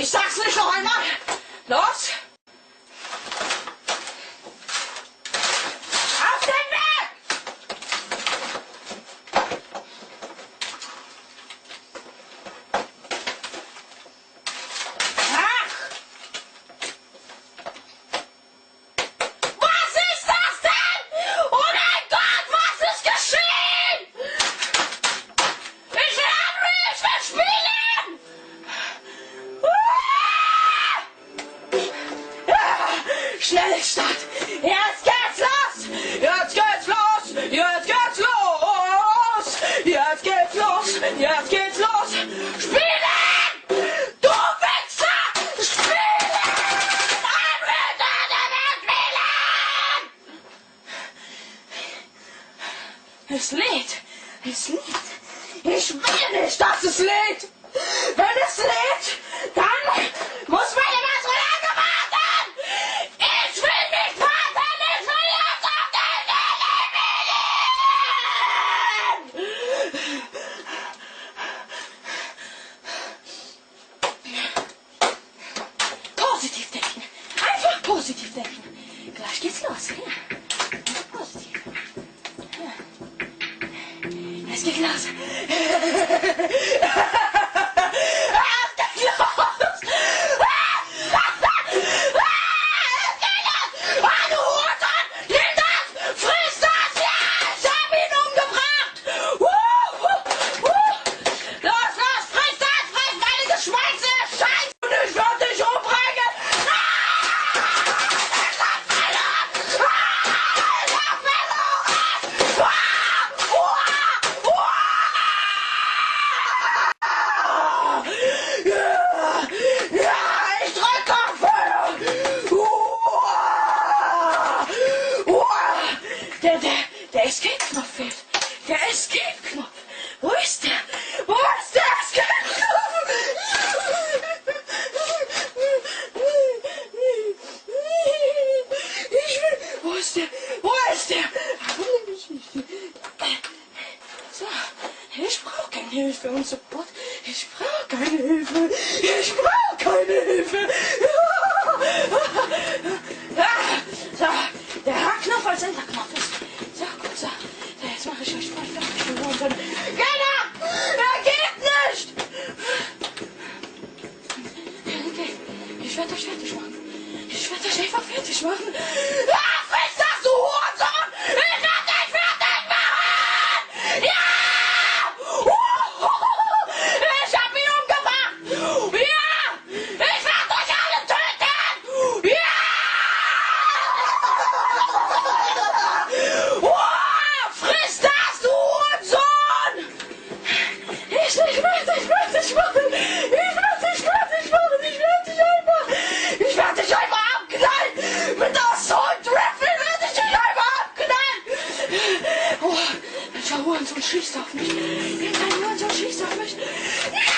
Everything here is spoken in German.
Ich sag's nicht noch einmal. Los! Auf den Weg! Ach! Was ist das denn? Oh mein Gott, was ist geschehen? Ich will Henry, ich will spielen! Schnellstart! Jetzt geht's los! Jetzt geht's los! Jetzt geht's los! Jetzt geht's los! Jetzt geht's los! Spielen! Du Wichser! Spielen! Ein Ritter der Welt spielen! Es lädt! Es lädt! Ich will nicht, dass es lädt! Wenn es lädt, dann muss meine Matrone warten! Ich will nicht warten! Ich will jetzt auf den Leben! Positiv denken! Einfach positiv denken! Gleich geht's los! Ja. Positiv! Ja. Es geht los! Der Escape-Knopf fehlt. Der Escape-Knopf. Wo ist der? Wo ist der Escape-Knopf? Wo ist der? Wo ist der? So, ich brauche keine Hilfe und Support. Ich brauche keine Hilfe. Ich brauche keine Hilfe. So, der H-Knopf als Enterknopf ist. So, gut, so. Jetzt mache ich euch voll fertig. Genau! Er geht nicht! Okay, ich werde euch fertig machen. Ich werde euch einfach fertig machen. Ach, ist das, du Hurensohn! Ich werde dich fertig machen! Ja! Ich hab ihn umgebracht! Ja! Ich werde euch alle töten! Ja! Friss das, du Hurensohn! Ich werde dich fertig machen! Ich werde dich einfach abknallen! Mit der Assault Rifle werde ich dich einfach abknallen! Oh, welcher Hurensohn schießt auf mich? Irgendein Hurensohn schießt auf mich! Ja!